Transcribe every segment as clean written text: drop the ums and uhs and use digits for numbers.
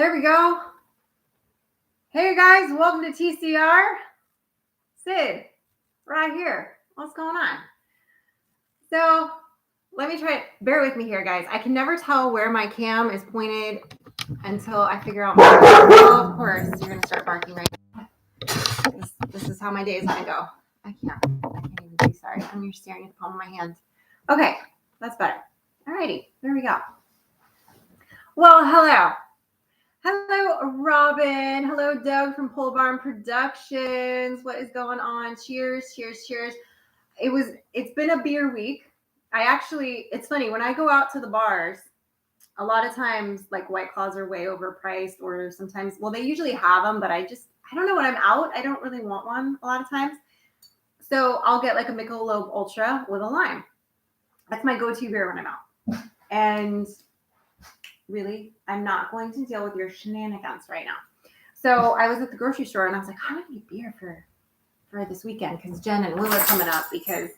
There we go. Hey guys, welcome to TCR. Sid, right here. What's going on? So let me try it. Bear with me here, guys. I can never tell where my cam is pointed until I figure out oh, of course, you're going to start barking right now. This is how my day is going to go. I can't even be sorry. I'm staring at the palm of my hand. Okay, that's better. Alrighty, there we go. Well, hello. Hello, Robin. Hello, Doug from Pole Barn Productions. What is going on? Cheers, cheers, cheers. It's been a beer week. It's funny, when I go out to the bars, a lot of times like White Claws are way overpriced, or sometimes, well, they usually have them, but I don't know when I'm out. I don't really want one a lot of times. So I'll get like a Michelob Ultra with a lime. That's my go-to beer when I'm out. And really, I'm not going to deal with your shenanigans right now. So I was at the grocery store and I was like, how do I need beer for this weekend? Because Jen and Will are coming up because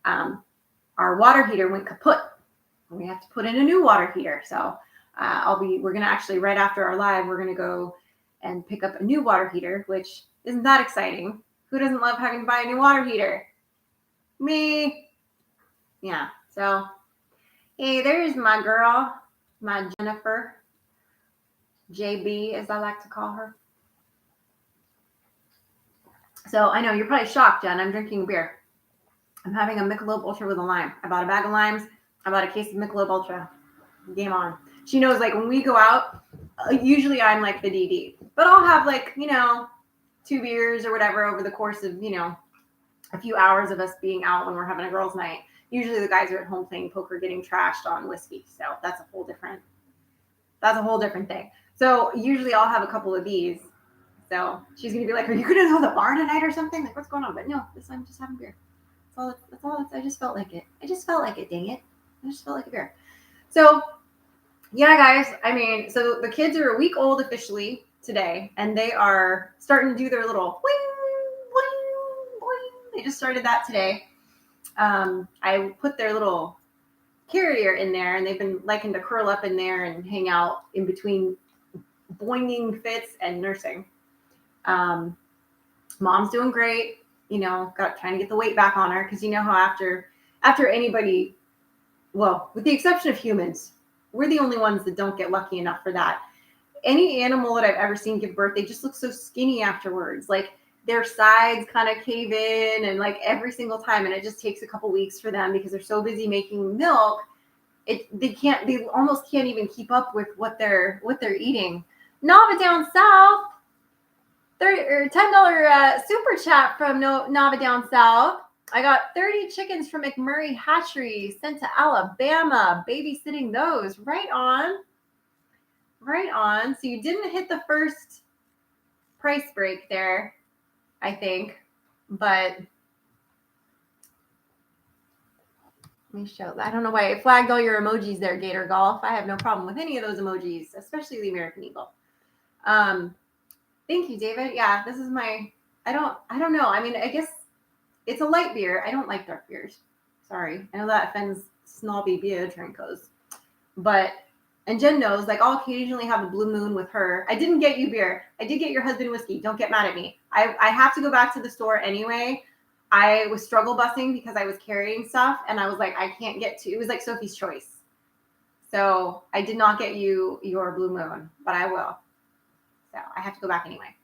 our water heater went kaput. And we have to put in a new water heater. So we're going to actually, right after our live, we're going to go and pick up a new water heater, which isn't that exciting. Who doesn't love having to buy a new water heater? Me. Yeah. So, hey, there's my girl. My Jennifer, JB, as I like to call her. So I know you're probably shocked, Jen. I'm drinking beer. I'm having a Michelob Ultra with a lime. I bought a bag of limes. I bought a case of Michelob Ultra. Game on. She knows, like, when we go out, usually I'm like the DD. But I'll have, like, 2 beers or whatever over the course of, a few hours of us being out when we're having a girls' night. Usually the guys are at home playing poker, getting trashed on whiskey. So that's a whole different thing. So usually I'll have a couple of these. So she's going to be like, are you going to go to the bar tonight or something? Like, what's going on? But no, I'm just having beer. That's all. I just felt like it. Dang it. I just felt like a beer. So yeah, guys, so the kids are a week old officially today, and they are starting to do their little boing, boing, boing. They just started that today. I put their little carrier in there, and they've been liking to curl up in there and hang out in between boinging fits and nursing. Mom's doing great, trying to get the weight back on her, because how after anybody, well, with the exception of humans, we're the only ones that don't get lucky enough for that. Any animal that I've ever seen give birth, they just look so skinny afterwards. Like, their sides kind of cave in, and like every single time, and it just takes a couple weeks for them because they're so busy making milk. They almost can't even keep up with what they're eating. Nava down south, $10 super chat from Nava down south. I got 30 chickens from McMurray Hatchery sent to Alabama, babysitting those. Right on. So you didn't hit the first price break there, I think, but let me show. I don't know why it flagged all your emojis there, Gator Golf. I have no problem with any of those emojis, especially the American Eagle. Thank you, David. Yeah, this is my. I don't know. I guess it's a light beer. I don't like dark beers. Sorry, I know that offends snobby beer drinkers, and Jen knows, like, I'll occasionally have a blue moon with her. I didn't get you beer. I did get your husband whiskey. Don't get mad at me. I have to go back to the store anyway. I was struggle busing because I was carrying stuff, and I was like, I can't get to. It was like Sophie's Choice. So I did not get you your blue moon, but I will. So I have to go back anyway.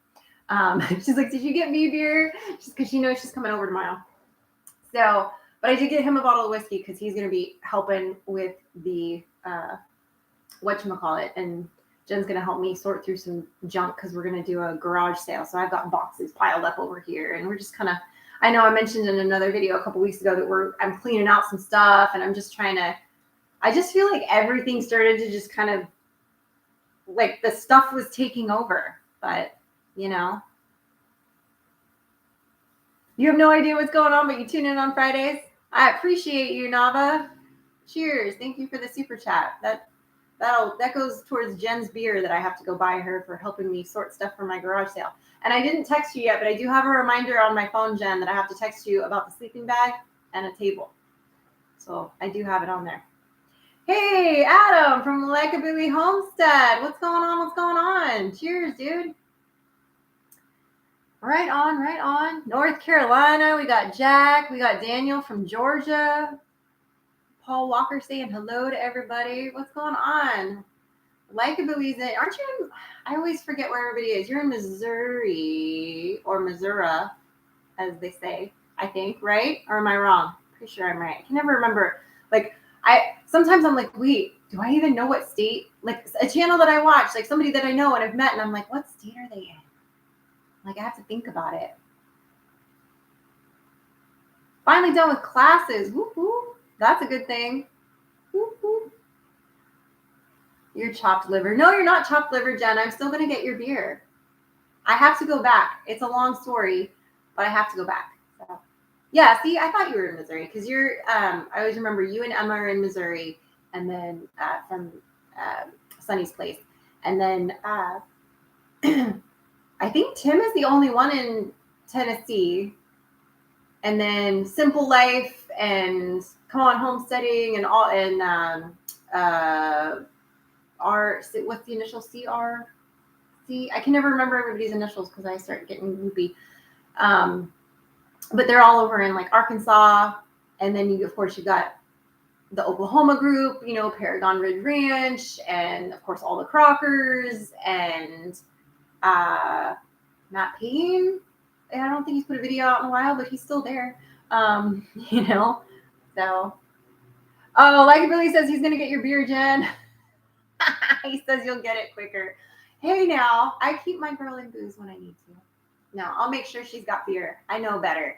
She's like, did you get me beer? Just because she knows she's coming over tomorrow. So, but I did get him a bottle of whiskey because he's going to be helping with the whatchamacallit, and Jen's going to help me sort through some junk because we're going to do a garage sale. So I've got boxes piled up over here, and we're just kind of, I know I mentioned in another video a couple weeks ago that I'm cleaning out some stuff, and I'm just I just feel like everything started to just kind of, like, the stuff was taking over, but you have no idea what's going on, but you tune in on Fridays. I appreciate you, Nava. Cheers. Thank you for the super chat. That goes towards Jen's beer that I have to go buy her for helping me sort stuff for my garage sale. And I didn't text you yet, but I do have a reminder on my phone, Jen, that I have to text you about the sleeping bag and a table. So I do have it on there. Hey, Adam from Likeability Homestead. What's going on? What's going on? Cheers, dude. Right on, right on. North Carolina, we got Jack. We got Daniel from Georgia. Paul Walker saying hello to everybody. What's going on? Likeability's in. Aren't you in? I always forget where everybody is. You're in Missouri or Missouri, as they say, I think, right? Or am I wrong? Pretty sure I'm right. I can never remember. Like, sometimes I'm like, wait, do I even know what state? Like a channel that I watch, like somebody that I know and I've met, and I'm like, what state are they in? Like, I have to think about it. Finally done with classes. Woo-hoo. That's a good thing. Woo-hoo. You're chopped liver. No, you're not chopped liver, Jen. I'm still going to get your beer. I have to go back. It's a long story, but I have to go back. So, yeah, see, I thought you were in Missouri because you're, I always remember you and Emma are in Missouri, and then from Sunny's place. And then I think Tim is the only one in Tennessee. And then Simple Life and Come On Homesteading and all, and what's the initial CR? I can never remember everybody's initials because I start getting loopy. But they're all over in like Arkansas. And then of course you got the Oklahoma group, Paragon Ridge Ranch, and of course all the Crockers and Matt Payne. I don't think he's put a video out in a while, but he's still there. So, like Billy says, he's gonna get your beer, Jen. He says you'll get it quicker. Hey, now I keep my girl in booze when I need to. No, I'll make sure she's got beer. I know better.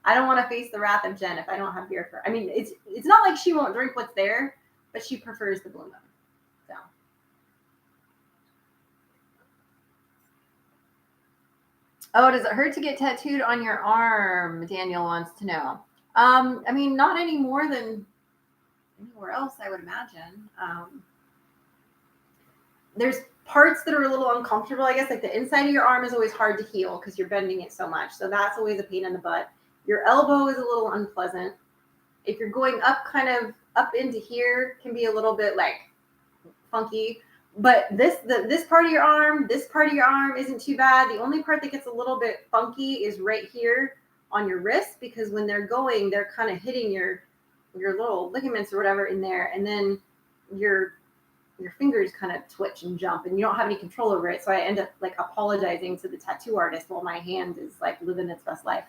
I don't want to face the wrath of Jen if I don't have beer for her. I mean, it's not like she won't drink what's there, but she prefers the Blue Moon. So. Oh, does it hurt to get tattooed on your arm? Daniel wants to know. I mean, not any more than anywhere else, I would imagine. There's parts that are a little uncomfortable, I guess. Like the inside of your arm is always hard to heal because you're bending it so much. So that's always a pain in the butt. Your elbow is a little unpleasant. If you're going up, kind of up into here, can be a little bit like funky. But this part of your arm, isn't too bad. The only part that gets a little bit funky is right here on your wrist, because when they're going, they're kind of hitting your little ligaments or whatever in there, and then your fingers kind of twitch and jump, and you don't have any control over it. So I end up like apologizing to the tattoo artist while my hand is like living its best life.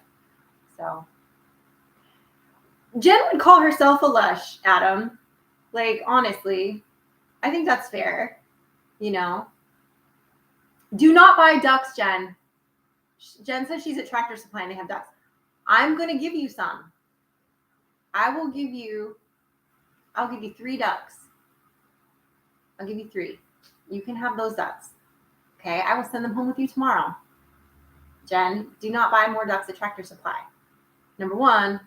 So Jen would call herself a lush, Adam. Like, honestly, I think that's fair. Do not buy ducks, Jen. Jen says she's at Tractor Supply and they have ducks. I'm going to give you some. I'll give you 3 ducks. I'll give you 3. You can have those ducks. Okay, I will send them home with you tomorrow. Jen, do not buy more ducks at Tractor Supply. Number 1,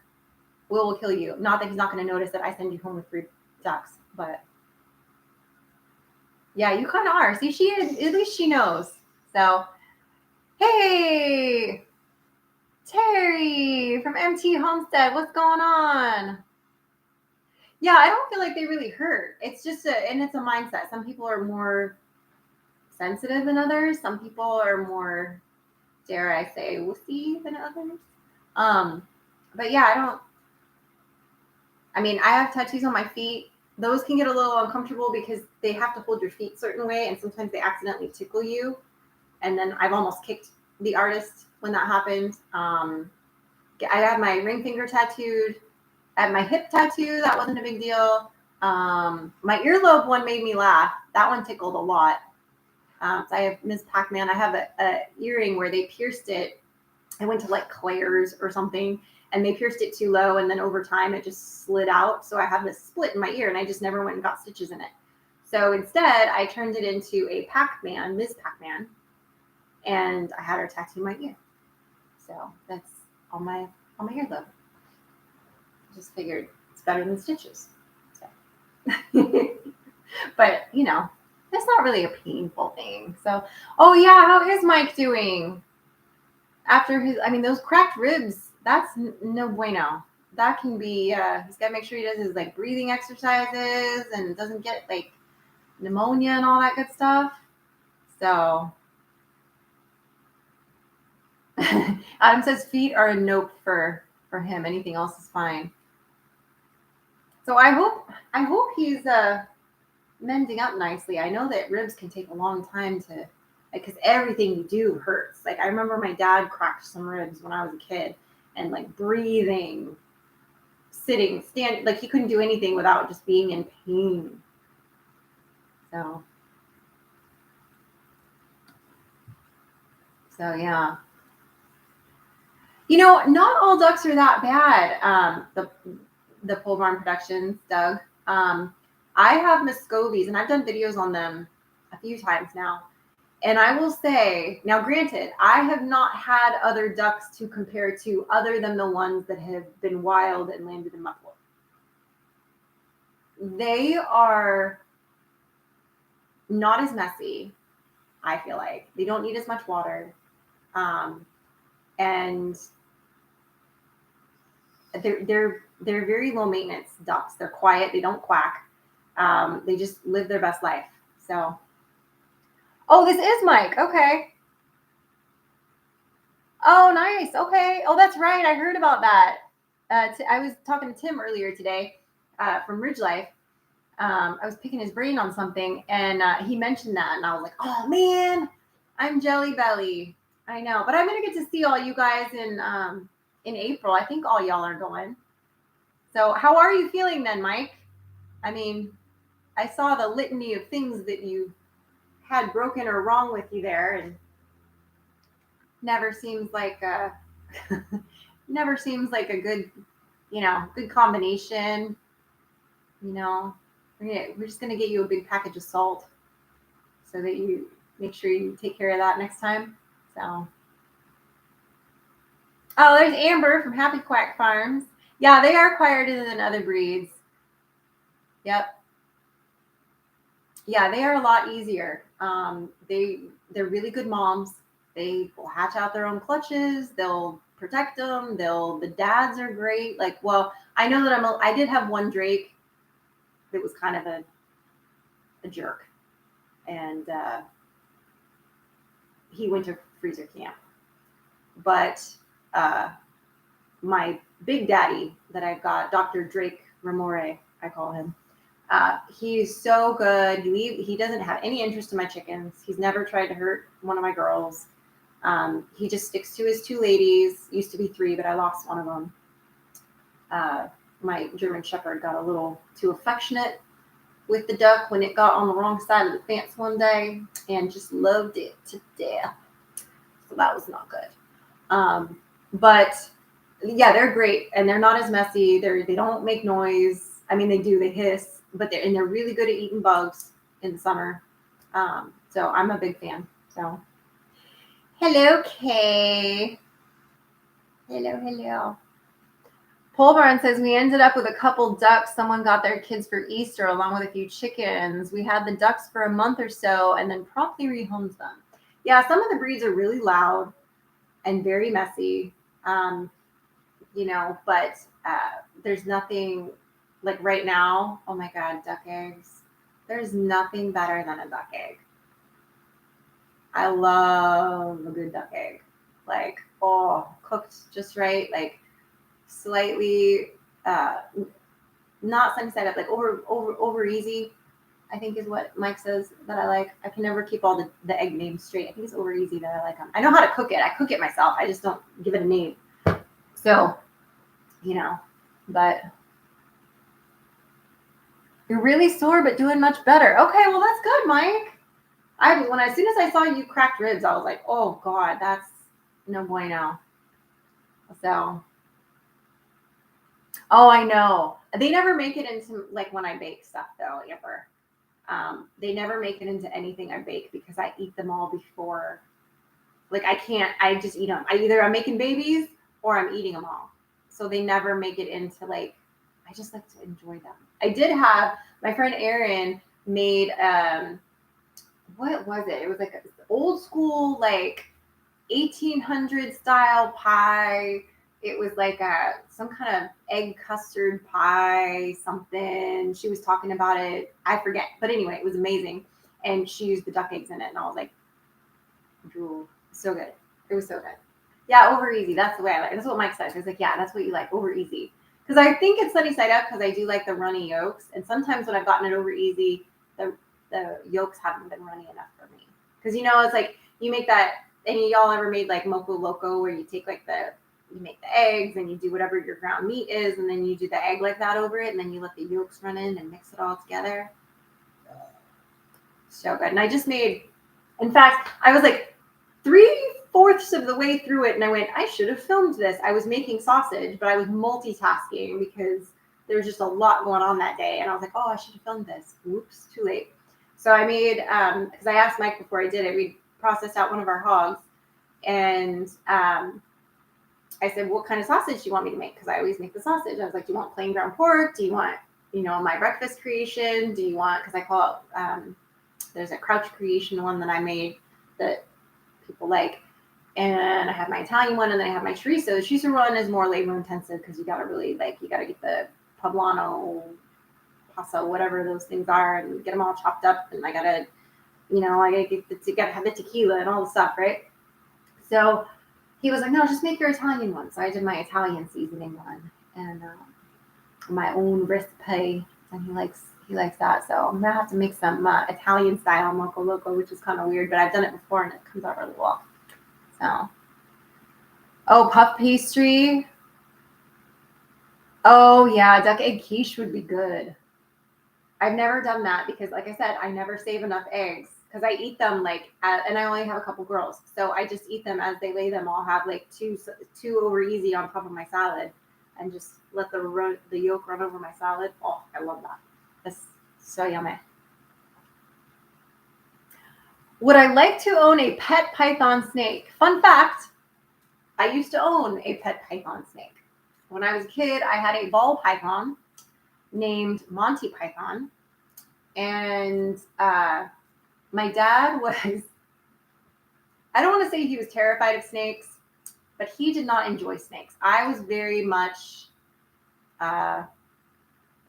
Will kill you. Not that he's not going to notice that I send you home with 3 ducks, but yeah, you kind of are. See, at least she knows. So, hey, Terry from MT Homestead, what's going on? Yeah, I don't feel like they really hurt. It's just it's a mindset. Some people are more sensitive than others. Some people are more, dare I say, wussy than others. But yeah, I have tattoos on my feet. Those can get a little uncomfortable because they have to hold your feet a certain way, and sometimes they accidentally tickle you. And then I've almost kicked the artist when that happened. I had my ring finger tattooed. I had my hip tattoo. That wasn't a big deal. My earlobe one made me laugh. That one tickled a lot. So I have Ms. Pac-Man. I have a earring where they pierced it. I went to like Claire's or something, and they pierced it too low, and then over time it just slid out. So I have this split in my ear, and I just never went and got stitches in it. So instead, I turned it into a Pac-Man, Ms. Pac-Man, and I had her tattoo my ear. So that's on my earlobe. Just figured it's better than stitches. So. But it's not really a painful thing. So, oh yeah, how is Mike doing? After those cracked ribs, that's no bueno. that can be, he's got to make sure he does his like breathing exercises and doesn't get like pneumonia and all that good stuff. So Adam says feet are a nope for him. Anything else is fine. So I hope he's mending up nicely. I know that ribs can take a long time to, because everything you do hurts. Like I remember my dad cracked some ribs when I was a kid, and like breathing, sitting, stand, like he couldn't do anything without just being in pain. So yeah. You know, not all ducks are that bad. The pole barn productions, Doug. I have Muscovies, and I've done videos on them a few times now. And I will say, now granted, I have not had other ducks to compare to other than the ones that have been wild and landed in muffler. They are not as messy, I feel like. They don't need as much water. And they're very low maintenance ducks. They're quiet. They don't quack. They just live their best life. So, oh, this is Mike. Okay. Oh, nice. Okay. Oh, that's right. I heard about that. I was talking to Tim earlier today from Ridge Life. I was picking his brain on something, and he mentioned that, and I was like, oh man, I'm Jelly Belly. I know, but I'm gonna get to see all you guys in April. I think all y'all are going. So how are you feeling then, Mike? I mean, I saw the litany of things that you had broken or wrong with you there, and never seems like a good, good combination. We're just gonna get you a big package of salt so that you make sure you take care of that next time. So, oh, there's Amber from Happy Quack Farms. Yeah, they are quieter than other breeds. Yep. Yeah, they are a lot easier. They're really good moms. They will hatch out their own clutches. They'll protect them. The dads are great. Like, well, I know that I did have one Drake that was kind of a jerk, and he went to freezer camp. But my big daddy that I've got, Dr. Drake Ramore, I call him. He's so good. He doesn't have any interest in my chickens. He's never tried to hurt one of my girls. He just sticks to his two ladies. Used to be three, but I lost one of them. My German Shepherd got a little too affectionate with the duck when it got on the wrong side of the fence one day and just loved it to death. So that was not good. But yeah, they're great, and they're not as messy. They don't make noise. I mean, they do. They hiss, but they're really good at eating bugs in the summer. So I'm a big fan. So, hello, Kay. Hello. Pole Barn says we ended up with a couple ducks. Someone got their kids for Easter along with a few chickens. We had the ducks for a month or so and then promptly rehomed them. Yeah, some of the breeds are really loud and very messy. But there's nothing like right now. Oh my God, duck eggs. There's nothing better than a duck egg. I love a good duck egg. Like, cooked just right. Like slightly, not sunny side up, like over easy, I think is what Mike says that I like. I can never keep all the egg names straight. I think it's over easy that I like them. I know how to cook it. I cook it myself. I just don't give it a name. So, but you're really sore, but doing much better. Okay, well, that's good, Mike. As soon as I saw you cracked ribs, I was like, oh God, that's no bueno. So, oh, I know. They never make it into like when I bake stuff though, ever. They never make it into anything I bake because I eat them all before. Like I just eat them. I'm making babies or I'm eating them all. So they never make it into like, I just like to enjoy them. I did have my friend Erin made, what was it? It was like an old school, like 1800 style pie it was like some kind of egg custard pie, something. She was talking about it. I forget. But anyway, it was amazing. And she used the duck eggs in it. And I was like, drool. So good. It was so good. Yeah, over easy. That's the way I like it. That's what Mike said. He's like, yeah, that's what you like, over easy. Because I think it's sunny side up because I do like the runny yolks. And sometimes when I've gotten it over easy, the yolks haven't been runny enough for me. Because, you know, it's like you make that, and y'all ever made like moco loco where you take like you make the eggs and you do whatever your ground meat is, and then you do the egg like that over it, and then you let the yolks run in and mix it all together. So good. And I just made, in fact, I was like 3/4 of the way through it, and I went, I should have filmed this. I was making sausage, but I was multitasking because there was just a lot going on that day, and I was like, oh, I should have filmed this. Oops, too late. So I made, because I asked Mike before I did it, we processed out one of our hogs, and I said, what kind of sausage do you want me to make? Because I always make the sausage. I was like, do you want plain ground pork? Do you want, you know, my breakfast creation? Do you want, because I call it, there's a Crouch Creation one that I made that people like. And I have my Italian one, and then I have my chorizo. The chorizo one is more labor intensive because you got to really, like, you got to get the poblano, paso, whatever those things are, and get them all chopped up. And I got to, you know, I got to have the tequila and all the stuff, right? So he was like, no, just make your Italian one. So I did my Italian seasoning one and my own recipe, and he likes that. So I'm gonna have to make some Italian style moco loco, which is kind of weird, but I've done it before and it comes out really well. So, oh, puff pastry. Oh yeah, duck egg quiche would be good. I've never done that because, like I said, I never save enough eggs because I eat them and I only have a couple girls, so I just eat them as they lay them. I'll have like two over easy on top of my salad, and just let the yolk run over my salad. Oh, I love that. That's so yummy. Would I like to own a pet python snake? Fun fact, I used to own a pet python snake. When I was a kid, I had a ball python named Monty Python. And my dad was, I don't want to say he was terrified of snakes, but he did not enjoy snakes. I was very much,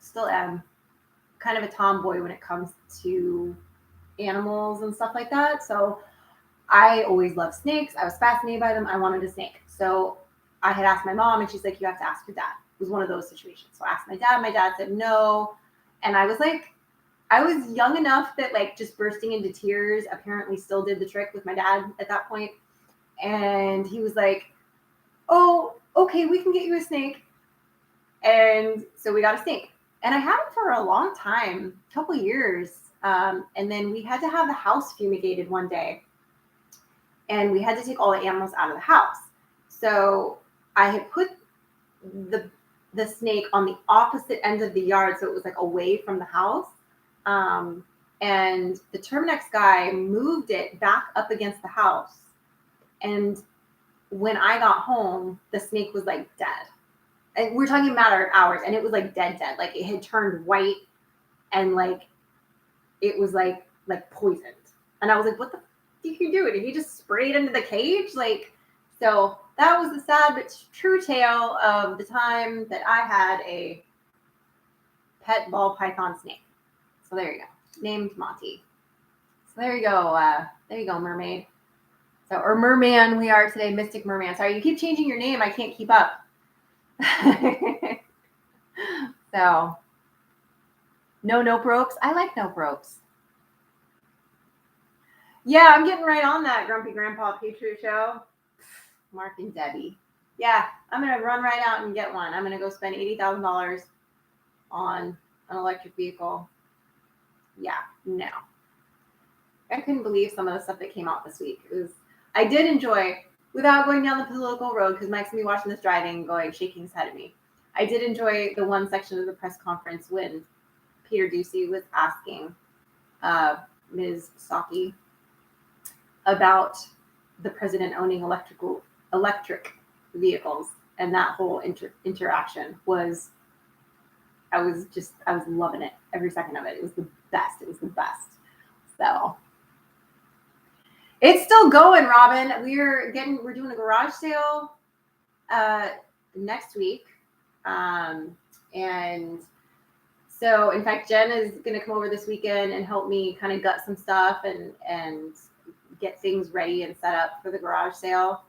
still am, kind of a tomboy when it comes to animals and stuff like that. So I always loved snakes. I was fascinated by them. I wanted a snake. So I had asked my mom, and she's like, you have to ask your dad. It was one of those situations. So I asked my dad. My dad said no. And I was like, I was young enough that like just bursting into tears apparently still did the trick with my dad at that point. And he was like, oh, okay, we can get you a snake. And so we got a snake. And I had him for a long time, a couple years. And then we had to have the house fumigated one day. And we had to take all the animals out of the house. So I had put the snake on the opposite end of the yard, so it was like away from the house. And the Terminex guy moved it back up against the house. And when I got home, the snake was like dead. And we're talking a matter of hours, and it was like dead. Like it had turned white, and like it was like poisoned. And I was like, what the did he do? Did he just spray it into the cage? Like, so that was the sad but true tale of the time that I had a pet ball python snake. So there you go, named Monty. So there you go, mermaid. So, or merman, we are today, Mystic Merman. Sorry, you keep changing your name. I can't keep up. So, no nope ropes. I like nope ropes. Yeah, I'm getting right on that Grumpy Grandpa Patriot Show. Mark and Debbie. Yeah, I'm going to run right out and get one. I'm going to go spend $80,000 on an electric vehicle. Yeah, no. I couldn't believe some of the stuff that came out this week. I did enjoy, without going down the political road, because Mike's going to be watching this driving going, shaking his head at me. I did enjoy the one section of the press conference when Peter Ducey was asking Ms. Psaki about the president owning electric vehicles, and that whole interaction was, I was loving it every second of it. It was the best. So it's still going, Robin. We're doing a garage sale next week. And so, in fact, Jen is going to come over this weekend and help me kind of gut some stuff and get things ready and set up for the garage sale.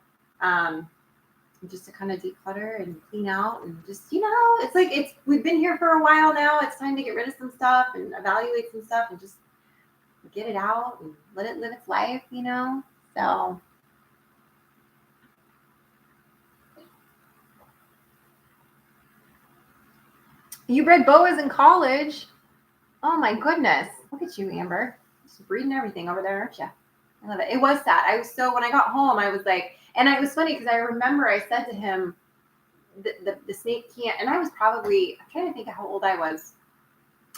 Just to kind of declutter and clean out and just, it's like we've been here for a while now. It's time to get rid of some stuff and evaluate some stuff and just get it out and let it live its life, So you bred boas in college. Oh my goodness. Look at you, Amber. Just breeding everything over there, aren't you? I love it. It was sad. When I got home, I was like, and it was funny because I remember I said to him, the snake can't, and I was probably, I'm trying to think of how old I was.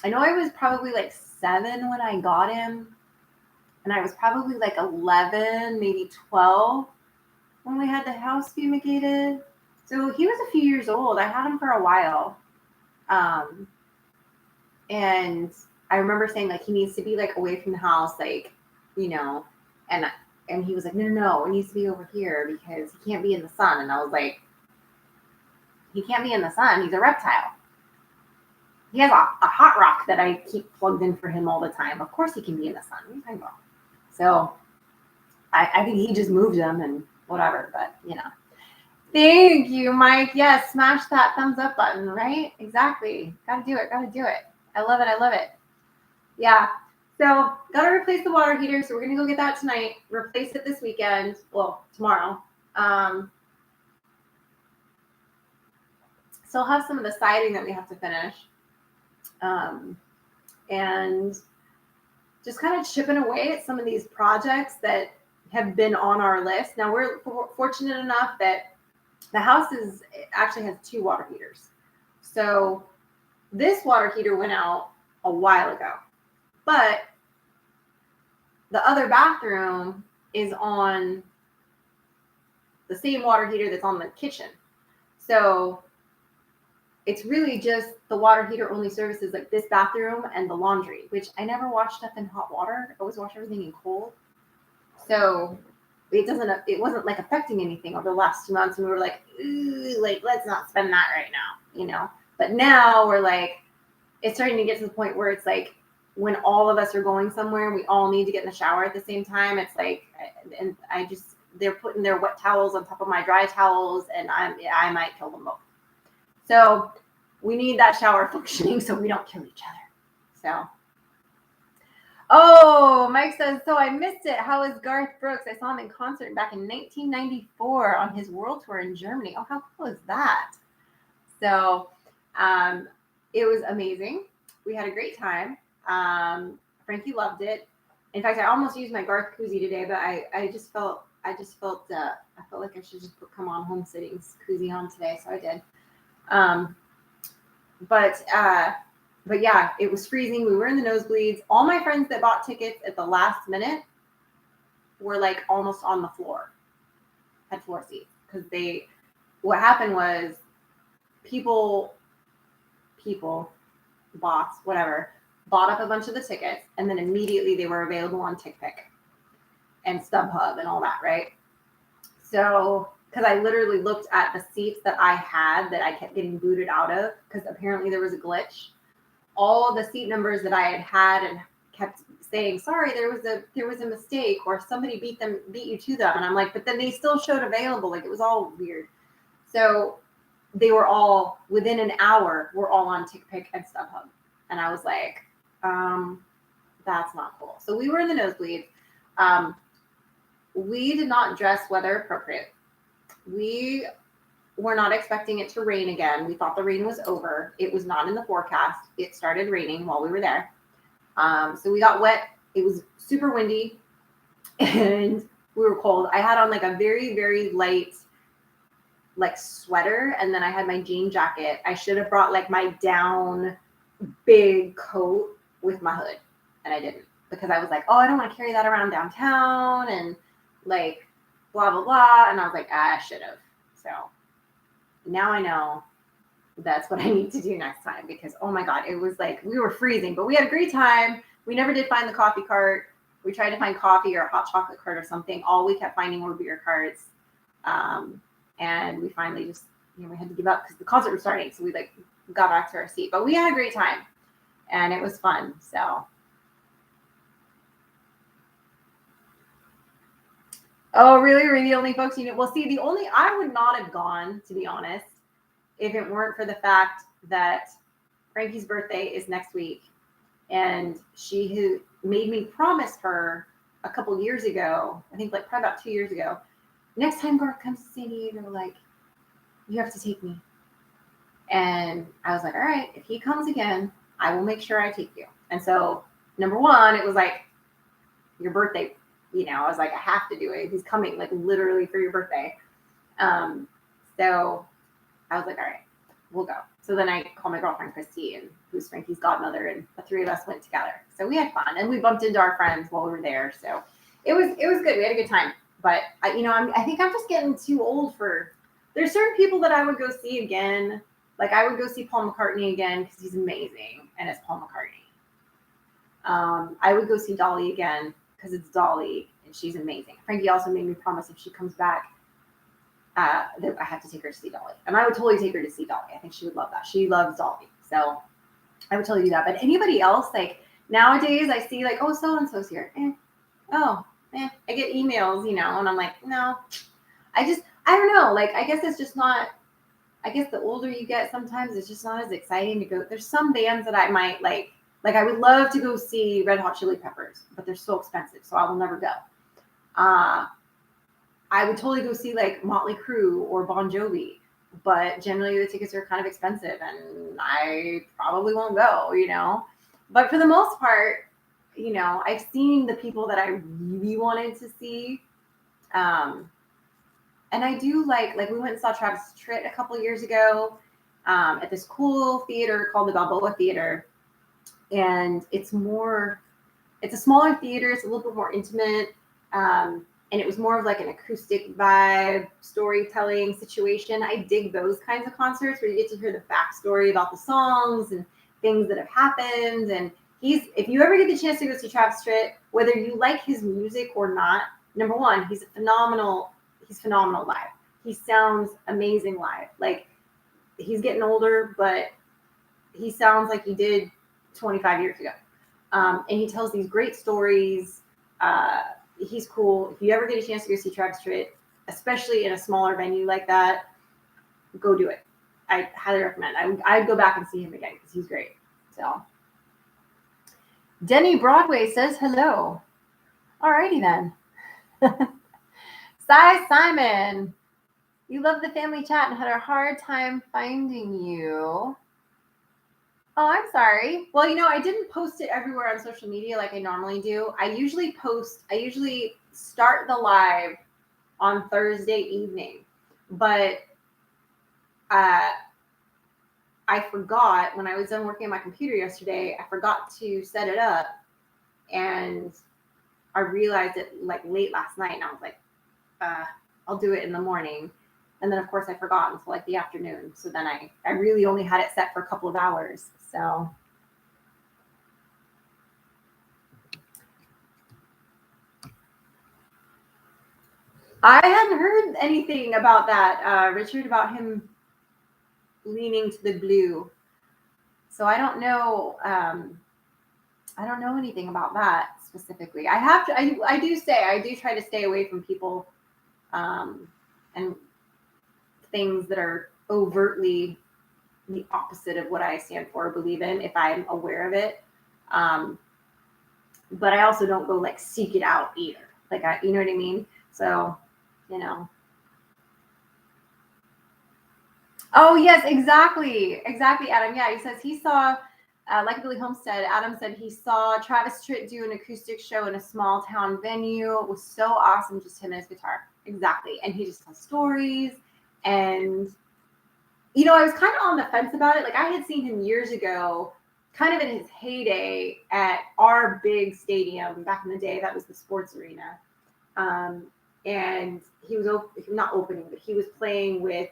I know I was probably like 7 when I got him, and I was probably like 11, maybe 12 when we had the house fumigated. So he was a few years old. I had him for a while. And I remember saying like, he needs to be like away from the house, like, and he was like, no, it needs to be over here because he can't be in the sun. And I was like, he can't be in the sun. He's a reptile. He has a hot rock that I keep plugged in for him all the time. Of course he can be in the sun. What are you talking about? So I think he just moved him and whatever, but Thank you, Mike. Yes, smash that thumbs up button, right? Exactly. Gotta do it. I love it. Yeah. So gotta replace the water heater. So we're gonna go get that tonight. Replace it this weekend. Well, tomorrow. Still have some of the siding that we have to finish. And just kind of chipping away at some of these projects that have been on our list. Now we're fortunate enough that the house actually has 2 water heaters. So this water heater went out a while ago, but the other bathroom is on the same water heater that's on the kitchen. So it's really just the water heater only services like this bathroom and the laundry, which I never wash stuff in hot water. I always wash everything in cold. So it wasn't like affecting anything over the last 2 months. And we were like, let's not spend that right now, But now we're like, it's starting to get to the point where it's like when all of us are going somewhere and we all need to get in the shower at the same time, it's like, and they're putting their wet towels on top of my dry towels and I might kill them both. So we need that shower functioning so we don't kill each other. So, oh, Mike says, so I missed it. How is Garth Brooks? I saw him in concert back in 1994 on his world tour in Germany. Oh, how cool is that? So, it was amazing. We had a great time. Frankie loved it. In fact, I almost used my Garth koozie today, but I felt like I should just come on Homesteading's koozie on today, so I did. But yeah, it was freezing. We were in the nosebleeds. All my friends that bought tickets at the last minute were like almost on the floor, had floor seats, because what happened was people, bots, whatever, bought up a bunch of the tickets, and then immediately they were available on TickPick and StubHub and all that, right? So, because I literally looked at the seats that I had that I kept getting booted out of, because apparently there was a glitch. All of the seat numbers that I had and kept saying, sorry, there was a mistake, or somebody beat you to them. And I'm like, but then they still showed available. Like, it was all weird. So they were all, within an hour, we're all on TickPick and StubHub. And I was like, that's not cool. So we were in the nosebleeds. We did not dress weather appropriate. We were not expecting it to rain again. We thought the rain was over. It was not in the forecast. It started raining while we were there. So we got wet. It was super windy and we were cold. I had on like a very, very light like sweater, and then I had my jean jacket. I should have brought like my down big coat with my hood, and I didn't, because I was like, oh, I don't want to carry that around downtown and like blah blah blah. And I was like, I should have. So now I know that's what I need to do next time, because oh my god, it was like we were freezing, but we had a great time. We never did find the coffee cart. We tried to find coffee or a hot chocolate cart or something. All we kept finding were beer carts. And we finally just we had to give up because the concert was starting. So we like got back to our seat, but we had a great time and it was fun. So. Oh, really? We're the only folks you know? Well, see, I would not have gone, to be honest, if it weren't for the fact that Frankie's birthday is next week. And she made me promise her a couple years ago, I think like probably about 2 years ago, next time Garth comes to San Diego, like, you have to take me. And I was like, all right, if he comes again, I will make sure I take you. And so, number one, it was like your birthday, I was like, I have to do it. He's coming like literally for your birthday. So I was like, all right, we'll go. So then I called my girlfriend, Christy, and who's Frankie's godmother, and the three of us went together. So we had fun and we bumped into our friends while we were there. So it was good. We had a good time. But I think I'm just getting too old there's certain people that I would go see again. Like I would go see Paul McCartney again because he's amazing and it's Paul McCartney. I would go see Dolly again because it's Dolly and she's amazing. Frankie also made me promise if she comes back, that I have to take her to see Dolly. And I would totally take her to see Dolly. I think she would love that. She loves Dolly. So I would totally do that. But anybody else, like nowadays I see like, oh, so-and-so's here. I get emails, and I'm like, no, I don't know. Like, I guess it's just not, I guess the older you get, sometimes it's just not as exciting to go. There's some bands that I might like I would love to go see Red Hot Chili Peppers, but they're so expensive. So I will never go. I would totally go see like Motley Crue or Bon Jovi, but generally the tickets are kind of expensive and I probably won't go, But for the most part, I've seen the people that I really wanted to see. And I do like we went and saw Travis Tritt a couple years ago at this cool theater called the Balboa Theater. And it's a smaller theater. It's a little bit more intimate. And it was more of like an acoustic vibe, storytelling situation. I dig those kinds of concerts where you get to hear the backstory about the songs and things that have happened. And if you ever get the chance to go see Travis Tritt, whether you like his music or not, number one, he's phenomenal live. He sounds amazing live. Like he's getting older, but he sounds like he did 25 years ago. And he tells these great stories. He's cool. If you ever get a chance to go see Travis Tritt, especially in a smaller venue like that, go do it. I highly recommend. I'd go back and see him again because he's great. So, Denny Broadway says hello. Alrighty then. Simon, you love the family chat and had a hard time finding you. Oh, I'm sorry. Well, I didn't post it everywhere on social media like I normally do. I usually start the live on Thursday evening, but I forgot when I was done working on my computer yesterday, I forgot to set it up and I realized it like late last night and I was like, I'll do it in the morning. And then of course I forgot until like the afternoon. So then I really only had it set for a couple of hours. So I hadn't heard anything about that, Richard, about him leaning to the blue. So I don't know. I don't know anything about that specifically. I do try to stay away from people and things that are overtly the opposite of what I stand for or believe in if I'm aware of it. But I also don't go like seek it out either. Like you know what I mean? So, Oh yes, exactly, Adam. Yeah, he says he saw, like Billy Homestead. Adam said he saw Travis Tritt do an acoustic show in a small town venue. It was so awesome, just him and his guitar. Exactly, and he just tells stories. And I was kind of on the fence about it. Like I had seen him years ago, kind of in his heyday at our big stadium back in the day. That was the sports arena. And he was not opening, but he was playing with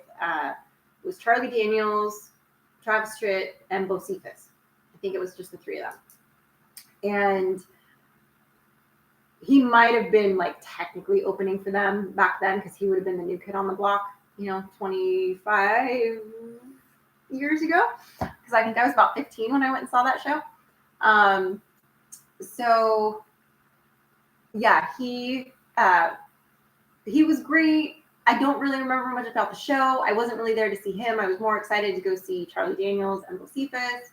it was Charlie Daniels, Travis Tritt, and Bo Cephas. I think it was just the three of them. And he might have been like technically opening for them back then because he would have been the new kid on the block. 25 years ago, because I think I was about 15 when I went and saw that show. So yeah, he was great. I don't really remember much about the show. I wasn't really there to see him. I was more excited to go see Charlie Daniels and Josephus.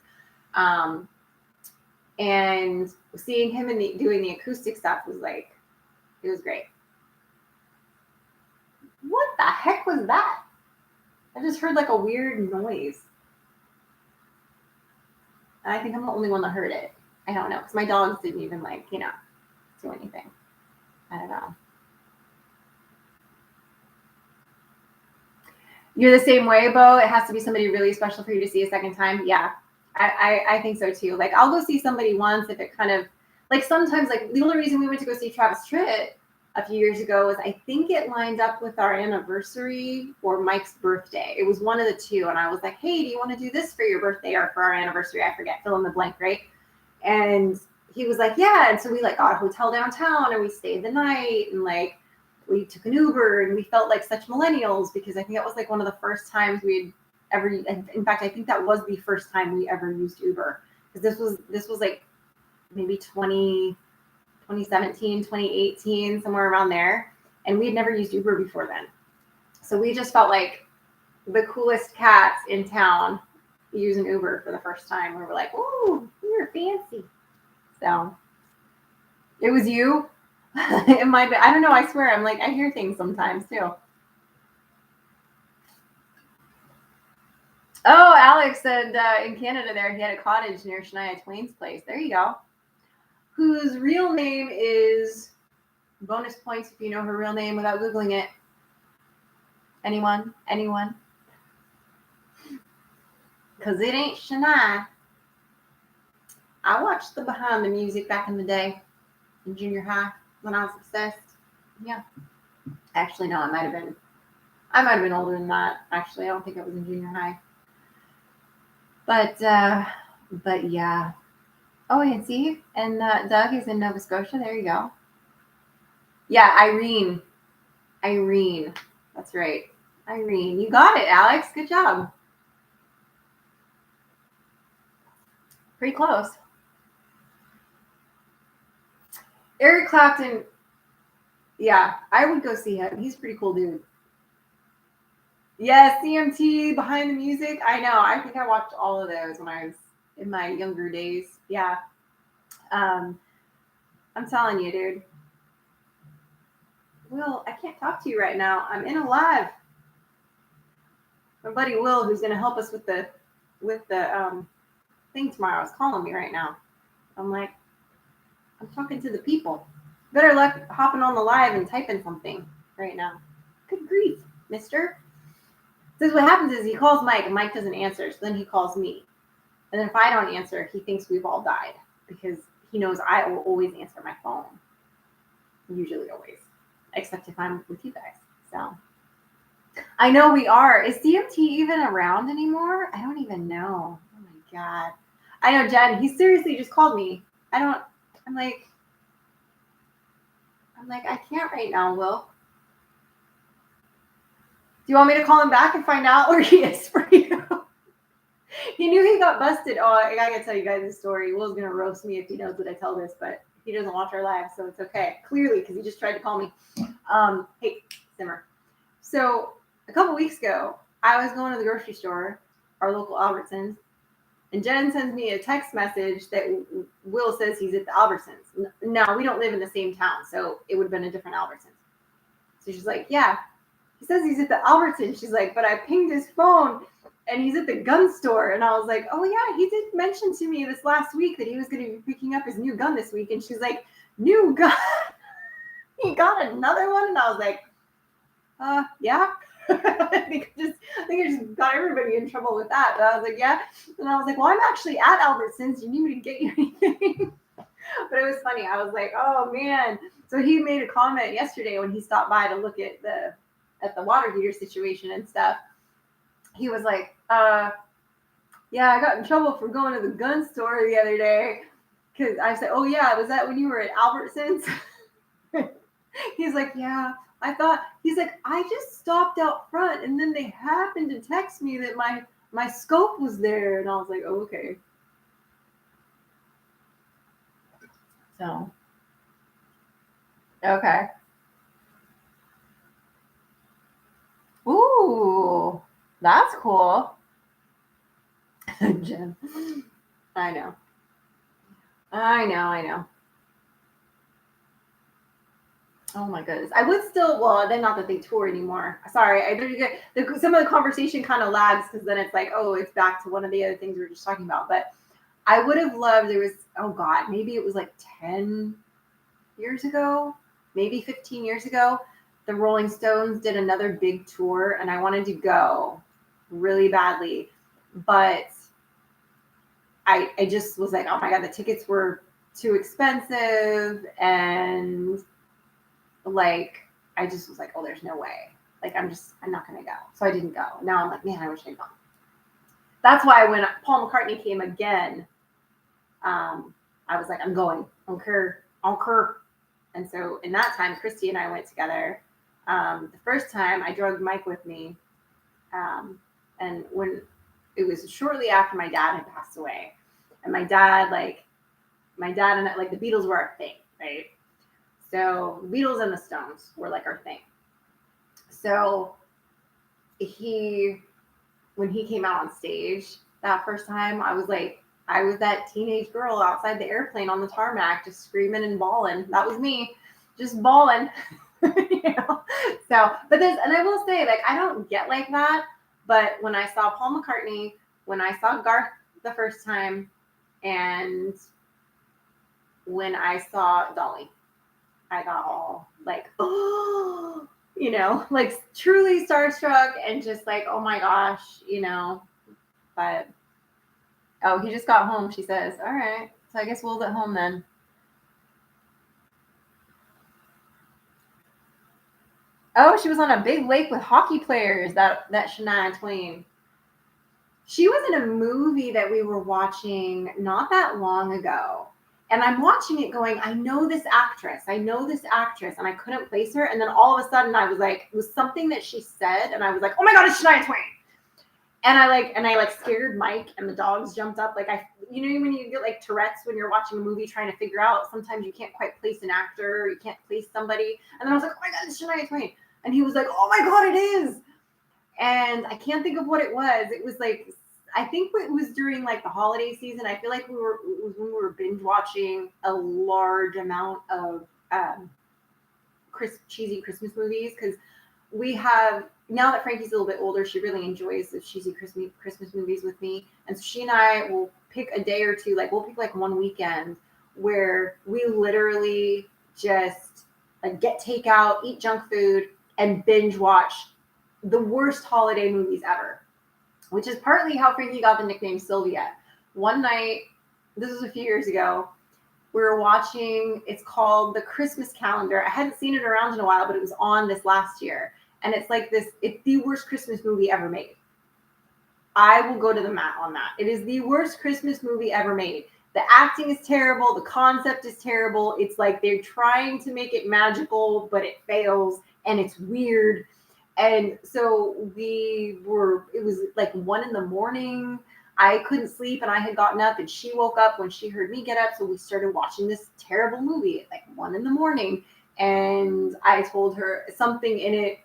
And seeing him doing the acoustic stuff was like, it was great. What the heck was that? I just heard like a weird noise. And I think I'm the only one that heard it. I don't know, because my dogs didn't even do anything. I don't know. You're the same way, Bo? It has to be somebody really special for you to see a second time? Yeah, I think so too. Like, I'll go see somebody once if it kind of, like, sometimes, like, the only reason we went to go see Travis Tritt a few years ago was I think it lined up with our anniversary or Mike's birthday. It was one of the two. And I was like, hey, do you want to do this for your birthday or for our anniversary? I forget, fill in the blank, right? And he was like, yeah. And so we got a hotel downtown and we stayed the night and we took an Uber and we felt like such millennials because I think that was like one of the first times we'd ever, in fact, I think that was the first time we ever used Uber, because this was like maybe 2017, 2018, somewhere around there. And we had never used Uber before then. So we just felt like the coolest cats in town using Uber for the first time. We were like, ooh, you're fancy. So it was you. It might be, I don't know, I swear, I'm like, I hear things sometimes too. Oh, Alex said in Canada there, he had a cottage near Shania Twain's place. There you go. Whose real name is, bonus points if you know her real name without Googling it. Anyone? Because it ain't Shania. I watched the Behind the Music back in the day in junior high when I was obsessed. Yeah. Actually, no, I might have been older than that. Actually, I don't think I was in junior high. But yeah. Oh, and see, and Doug is in Nova Scotia. There you go. Yeah, Irene. That's right. Irene. You got it, Alex. Good job. Pretty close. Eric Clapton. Yeah, I would go see him. He's a pretty cool dude. Yeah, CMT, Behind the Music. I know. I think I watched all of those when I was in my younger days. Yeah. I'm telling you, dude. Will, I can't talk to you right now. I'm in a live. My buddy Will, who's going to help us with the thing tomorrow, is calling me right now. I'm like, I'm talking to the people. Better luck hopping on the live and typing something right now. Good grief, mister. So what happens is he calls Mike, and Mike doesn't answer. So then he calls me. And then if I don't answer, he thinks we've all died because he knows I will always answer my phone. Usually always. Except if I'm with you guys. So I know we are. Is CMT even around anymore? I don't even know. Oh my God. I know, Jen, he seriously just called me. I'm like, I can't right now, Will. Do you want me to call him back and find out where he is for you? He knew he got busted. Oh, I gotta tell you guys this story. Will's gonna roast me if he knows that I tell this, but he doesn't watch our live, so it's okay. Clearly, because he just tried to call me. Hey, simmer. So a couple weeks ago, I was going to the grocery store, our local Albertsons, and Jen sends me a text message that Will says he's at the Albertsons. Now, we don't live in the same town, so it would have been a different Albertsons. So she's like, yeah, he says he's at the Albertsons. She's like, but I pinged his phone, and he's at the gun store. And I was like, oh, yeah, he did mention to me this last week that he was going to be picking up his new gun this week. And she's like, new gun? He got another one? And I was like, yeah. I think I just got everybody in trouble with that. But I was like, yeah. And I was like, well, I'm actually at Albertsons. Do you need me to get you anything? But it was funny. I was like, oh, man. So he made a comment yesterday when he stopped by to look at the water heater situation and stuff. He was like, yeah, I got in trouble for going to the gun store the other day. Because I said, oh, yeah, was that when you were at Albertsons? He's like, yeah, I thought, he's like, I just stopped out front and then they happened to text me that my scope was there. And I was like, oh, okay. So, okay. Ooh, that's cool. Jen. I know. I know. Oh my goodness. I would still, well, then not that they tour anymore. Sorry. Some of the conversation kind of lags because then it's like, oh, it's back to one of the other things we were just talking about. But I would have loved, there was, oh God, maybe it was like 10 years ago, maybe 15 years ago. The Rolling Stones did another big tour and I wanted to go really badly. But I just was like, oh my God, the tickets were too expensive. And like, I just was like, oh, there's no way. Like, I'm not going to go. So I didn't go. Now I'm like, man, I wish I'd gone. That's why when Paul McCartney came again, I was like, I'm going. I'll. And so in that time, Christy and I went together. The first time I drug Mike with me. And when it was shortly after my dad had passed away. And my dad and I, like the Beatles were our thing, right? So Beatles and the Stones were like our thing. So when he came out on stage that first time, I was that teenage girl outside the airplane on the tarmac, just screaming and bawling. That was me, just bawling. So, but and I will say, like, I don't get like that. But when I saw Paul McCartney, when I saw Garth the first time, and when I saw Dolly, I got all like, oh, like truly starstruck and just like, oh my gosh, but, oh, he just got home, she says. All right. So I guess we'll get home then. Oh, she was on a big lake with hockey players, that Shania Twain. She was in a movie that we were watching not that long ago. And I'm watching it going, I know this actress, and I couldn't place her. And then all of a sudden I was like, it was something that she said. And I was like, oh my God, it's Shania Twain. And I scared Mike and the dogs jumped up. Like, when you get like Tourette's when you're watching a movie trying to figure out, sometimes you can't quite place an actor, or you can't place somebody. And then I was like, oh my God, it's Shania Twain. And he was like, oh my God, it is. And I can't think of what it was. It was like, I think it was during like the holiday season. I feel like we were binge watching a large amount of cheesy Christmas movies, because we have, now that Frankie's a little bit older, she really enjoys the cheesy Christmas movies with me. And so she and I will pick a day or two, like we'll pick like one weekend where we literally just like get takeout, eat junk food, and binge watch the worst holiday movies ever, which is partly how Frankie got the nickname Sylvia. One night, this was a few years ago, we were watching, it's called The Christmas Calendar. I hadn't seen it around in a while, but it was on this last year. And it's like this, it's the worst Christmas movie ever made. I will go to the mat on that. It is the worst Christmas movie ever made. The acting is terrible. The concept is terrible. It's like they're trying to make it magical, but it fails. And it's weird. And so it was like 1 a.m. I couldn't sleep and I had gotten up, and she woke up when she heard me get up. So we started watching this terrible movie at like 1 a.m. And I told her something in it,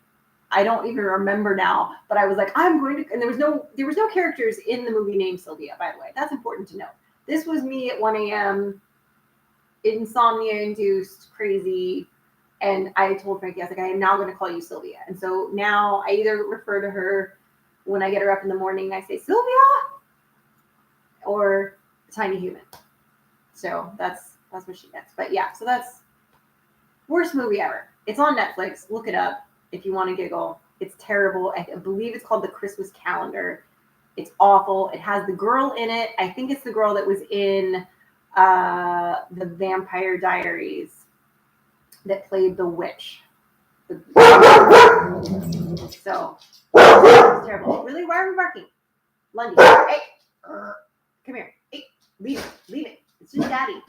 I don't even remember now, but I was like, I'm going to, and there was no characters in the movie named Sylvia, by the way. That's important to note. This was me at 1 a.m., insomnia induced, crazy. And I told Frankie, I was like, I am now going to call you Sylvia. And so now I either refer to her when I get her up in the morning, I say, Sylvia, or tiny human. So that's what she gets. But yeah, so that's worst movie ever. It's on Netflix. Look it up if you want to giggle. It's terrible. I believe it's called The Christmas Calendar. It's awful. It has the girl in it. I think it's the girl that was in the Vampire Diaries that played the witch. So it's terrible. Really? Why are we barking? Lundy. Hey, come here. Hey, leave it. It's just daddy.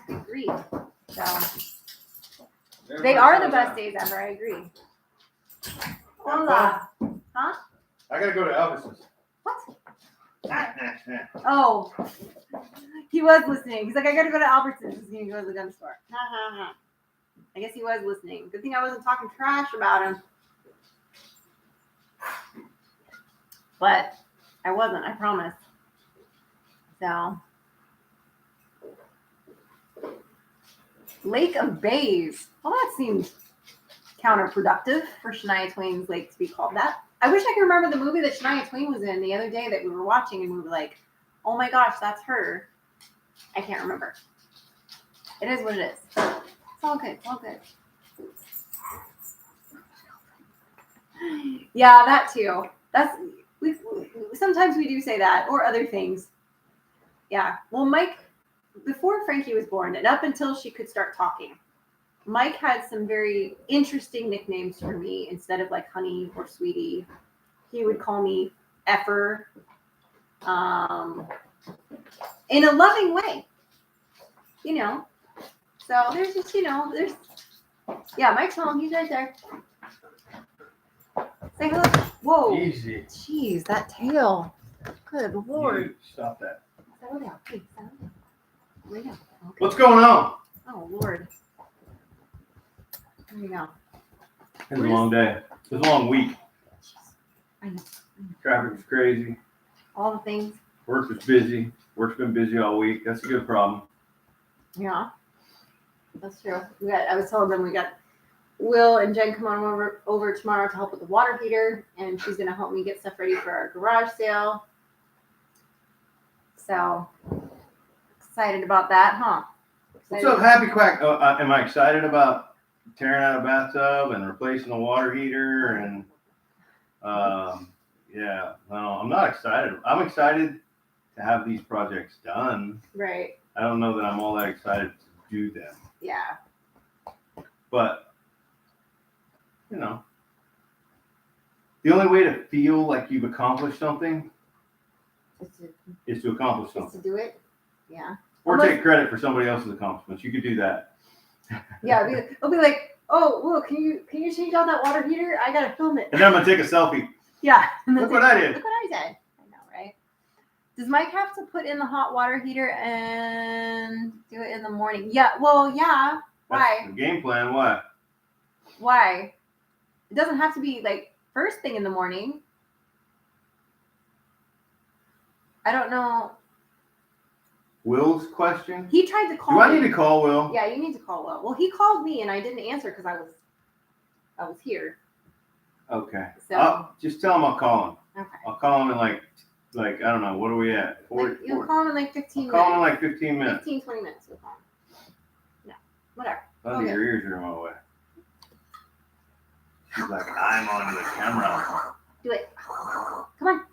Good grief. So They are the best days ever. I agree. Hola. Huh? I gotta go to Elvis's. What? Oh, he was listening. He's like, I gotta go to Albertsons. He's gonna go to the gun store. I guess he was listening. Good thing I wasn't talking trash about him. But I wasn't, I promise. So, Lake of Bays. Well, that seems counterproductive for Shania Twain's lake to be called that. I wish I could remember the movie that Shania Twain was in the other day that we were watching, and we were like, oh my gosh, that's her. I can't remember. It is what it is. It's all good. It's all good. Yeah, that too. Sometimes we do say that, or other things. Yeah. Well, Mike, before Frankie was born, and up until she could start talking, Mike had some very interesting nicknames for me. Instead of like honey or sweetie, he would call me effer, in a loving way, you know. So there's just, yeah, Mike's home. He's right there. Say hello. Whoa. Easy. Jeez, that tail. Good Lord. You stop that. Settle down, please. Settle down. Lay down. Okay. What's going on? Oh, Lord. There you go. It's a long day. It's a long week. I know. Traffic was crazy. All the things. Work was busy. Work's been busy all week. That's a good problem. Yeah. That's true. I was telling them we got Will and Jen come on over tomorrow to help with the water heater, and she's going to help me get stuff ready for our garage sale. So, excited about that, huh? What's up, Happy Quack? Am I excited about tearing out a bathtub and replacing the water heater? And yeah, no, I'm not excited. I'm excited to have these projects done. Right. I don't know that I'm all that excited to do them. Yeah. But, the only way to feel like you've accomplished something is to accomplish something. Just to do it. Yeah. Or take credit for somebody else's accomplishments. You could do that. Yeah, it'll be like, oh, Will, can you change out that water heater? I gotta film it. And then I'm gonna take a selfie. Yeah. Look what I did. Look what I did. I know, right? Does Mike have to put in the hot water heater and do it in the morning? Yeah. Well, yeah. Why? That's the game plan. Why? Why? It doesn't have to be like first thing in the morning. I don't know. Will's question? He tried to call me. Do I me. need to call Will? Yeah, you need to call Will. Well, he called me and I didn't answer because I was here. Okay. So just tell him I'll call him. Okay. I'll call him in like I don't know. What are we at? You'll call him in like 15 minutes. I'll call him in like 15 minutes. 15, 20 minutes. We'll call him. Yeah. Whatever. Okay. Your ears are in my way. She's like, I'm on the camera. Do it. Come on.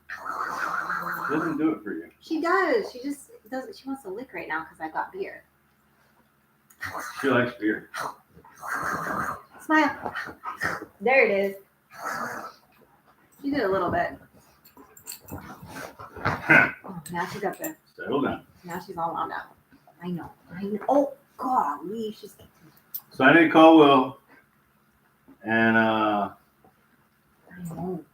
She doesn't do it for you. She does. She just doesn't. She wants to lick right now because I got beer. She likes beer. Smile. There it is. She did a little bit. Oh, now she got the. Settle down. Now she's all wound up. I know. Oh, golly. She's. So I need to call Will. And I know.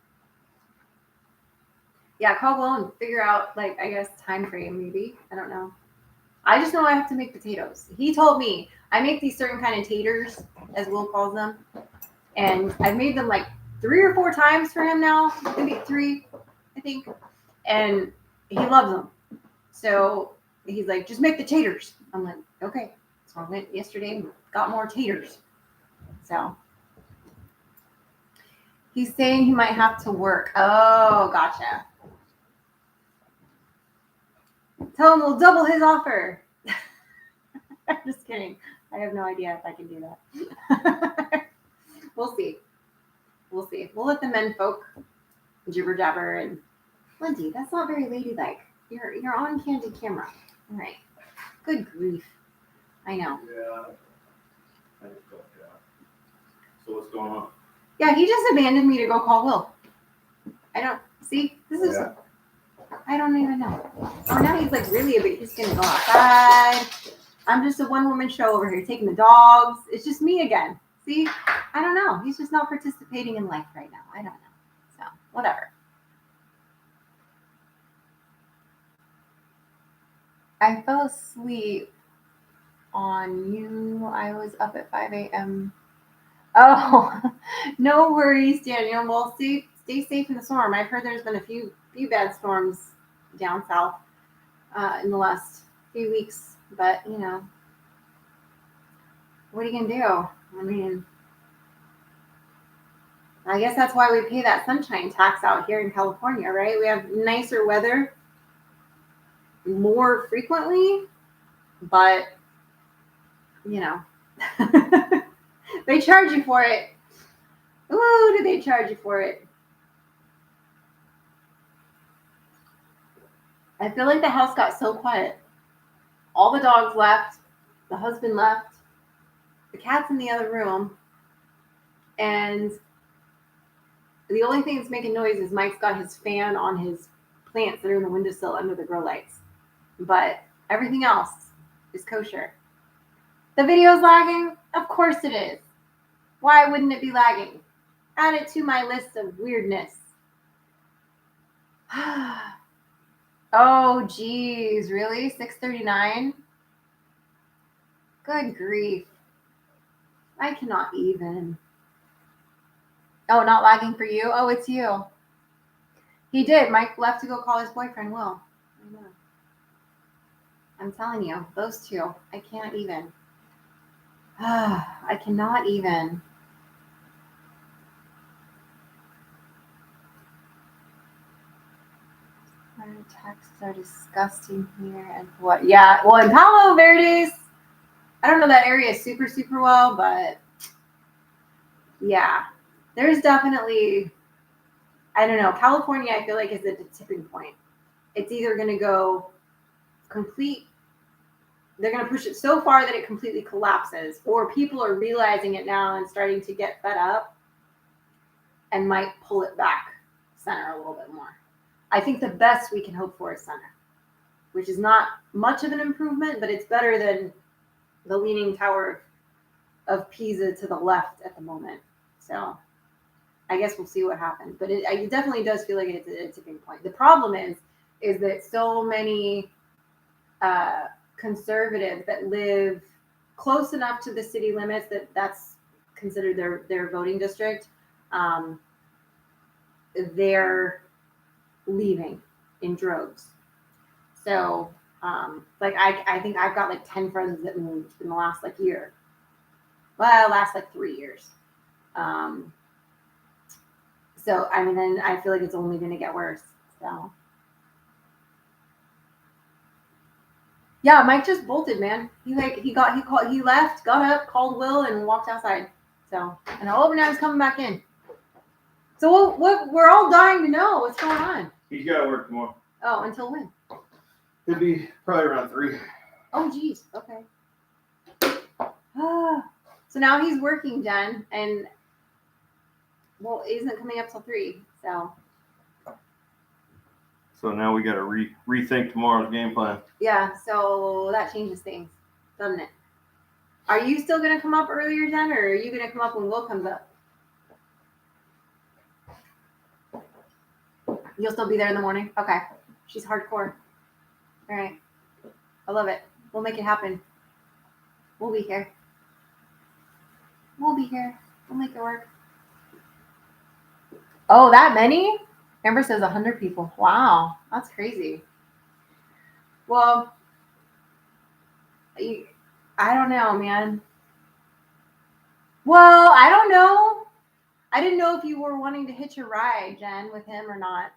Yeah, call Will and figure out, like, I guess, time frame, maybe. I don't know. I just know I have to make potatoes. He told me I make these certain kind of taters, as Will calls them. And I've made them like 3 or 4 times for him now. Maybe 3, I think. And he loves them. So he's like, just make the taters. I'm like, okay. So I went yesterday and got more taters. So he's saying he might have to work. Oh, gotcha. Tell him we'll double his offer. I'm just kidding. I have no idea if I can do that. We'll see. We'll see. We'll let the men folk jibber jabber and Lindsay, that's not very ladylike. You're on candid camera. All right. Good grief. I know. Yeah. So what's going on? Yeah, he just abandoned me to go call Will. I don't see. This is. Yeah. I don't even know. Oh, now he's like really he's gonna go outside. I'm just a one-woman show over here taking the dogs. It's just me again. See, I don't know. He's just not participating in life right now. I don't know. So, whatever. I fell asleep on you. I was up at 5 a.m. Oh, no worries, Daniel. Well, stay safe in the storm. I've heard there's been a few bad storms down south in the last few weeks, but you know, what are you gonna do? I mean, I guess that's why we pay that sunshine tax out here in California, right? We have nicer weather more frequently, but you know, they charge you for it. Ooh, do they charge you for it? I feel like the house got so quiet. All the dogs left, the husband left, the cat's in the other room, and the only thing that's making noise is Mike's got his fan on his plants that are in the windowsill under the grow lights. But everything else is kosher. The video's lagging? Of course it is. Why wouldn't it be lagging? Add it to my list of weirdness. Oh, geez, really? 6:39? Good grief. I cannot even. Oh, not lagging for you? Oh, it's you. He did. Mike left to go call his boyfriend, Will. I know. I'm telling you, those two. I can't even. I cannot even. Texts are disgusting here. And what? Yeah, well, in Palo Verdes, I don't know that area super, super well, but yeah, there's definitely, I don't know, California, I feel like is at the tipping point. It's either going to go they're going to push it so far that it completely collapses, or people are realizing it now and starting to get fed up and might pull it back center a little bit more. I think the best we can hope for is center, which is not much of an improvement, but it's better than the Leaning Tower of Pisa to the left at the moment. So I guess we'll see what happens. But it definitely does feel like it's a tipping point. The problem is that so many conservatives that live close enough to the city limits that's considered their voting district, they're leaving in droves. So like I think I've got like 10 friends that moved in the last like year. Well, last like 3 years. So I mean, then I feel like it's only going to get worse. So yeah, Mike just bolted, man. He left, got up, called Will, and walked outside. So and now he's coming back in. So what we're all dying to know what's going on. He's got to work tomorrow. Oh, until when? It'll be probably around 3. Oh, geez. Okay. So now he's working, Jen, and well, he isn't coming up till 3. So now we got to rethink tomorrow's game plan. Yeah, so that changes things, doesn't it? Are you still going to come up earlier, Jen, or are you going to come up when Will comes up? You'll still be there in the morning? Okay. She's hardcore. All right. I love it. We'll make it happen. We'll be here. We'll make it work. Oh, that many? Amber says 100 people. Wow. That's crazy. Well, I don't know, man. Well, I don't know. I didn't know if you were wanting to hitch a ride, Jen, with him or not.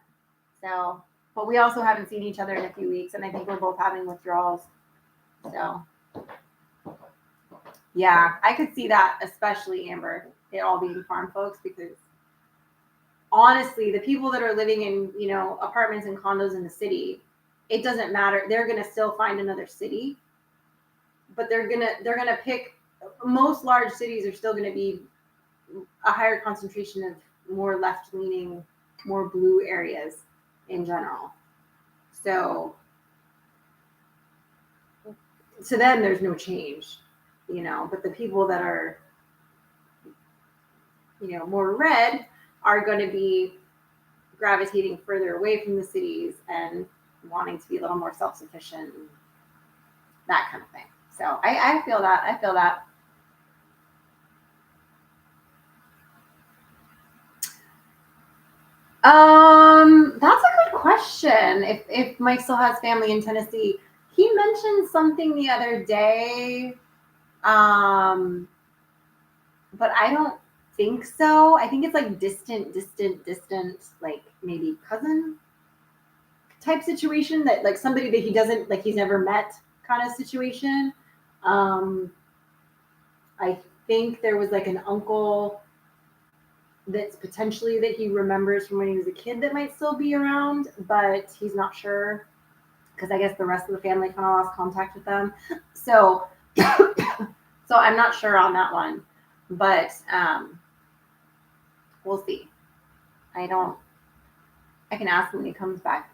So, but we also haven't seen each other in a few weeks, and I think we're both having withdrawals. So, yeah, I could see that, especially Amber, it all being farm folks, because honestly, the people that are living in, apartments and condos in the city, it doesn't matter. They're going to still find another city, but they're going to pick, most large cities are still going to be a higher concentration of more left-leaning, more blue areas in general. So to them, there's no change, but the people that are, more red are going to be gravitating further away from the cities and wanting to be a little more self-sufficient, that kind of thing. So I feel that. I feel that. That's a good question. If Mike still has family in Tennessee, he mentioned something the other day. But I don't think so. I think it's like distant, like maybe cousin type situation, that like somebody that he doesn't, like he's never met kind of situation. I think there was like an uncle that's potentially that he remembers from when he was a kid that might still be around, but he's not sure because I guess the rest of the family kind of lost contact with them. So, so I'm not sure on that one, but we'll see. I can ask him when he comes back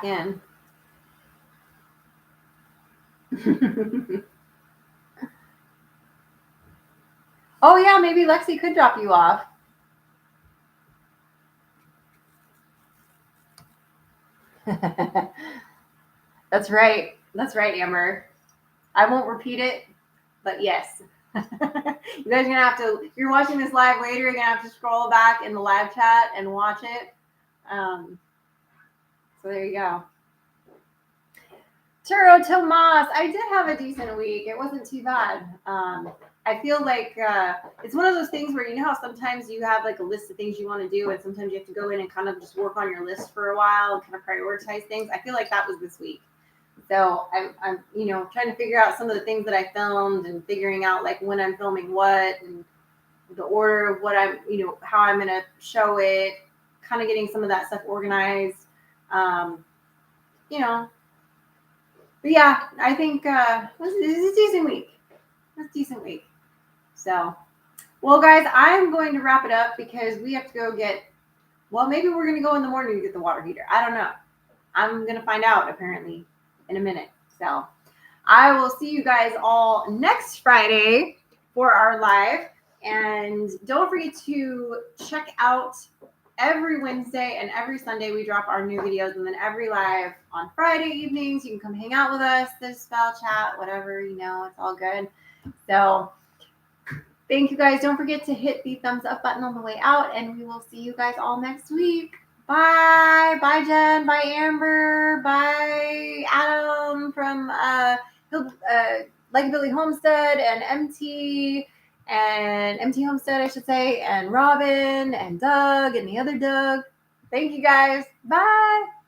in. Oh yeah, maybe Lexi could drop you off. That's right. That's right, Amber. I won't repeat it, but yes. You guys are gonna have to, if you're watching this live later, you're gonna have to scroll back in the live chat and watch it. So there you go. Turo Tomas, I did have a decent week. It wasn't too bad. I feel like it's one of those things where, how sometimes you have like a list of things you want to do, and sometimes you have to go in and kind of just work on your list for a while and kind of prioritize things. I feel like that was this week. So I'm trying to figure out some of the things that I filmed and figuring out like when I'm filming what and the order of what I'm, how I'm going to show it, kind of getting some of that stuff organized. But yeah, I think this is a decent week. It's a decent week. So, well, guys, I'm going to wrap it up because we have to go get, well, maybe we're going to go in the morning to get the water heater. I don't know. I'm going to find out apparently in a minute. So I will see you guys all next Friday for our live. And don't forget to check out every Wednesday and every Sunday we drop our new videos, and then every live on Friday evenings. You can come hang out with us, this spell chat, whatever, it's all good. So thank you guys. Don't forget to hit the thumbs up button on the way out, and we will see you guys all next week. Bye. Bye, Jen. Bye, Amber. Bye, Adam from Billy Homestead and MT Homestead, I should say, and Robin and Doug and the other Doug. Thank you guys. Bye.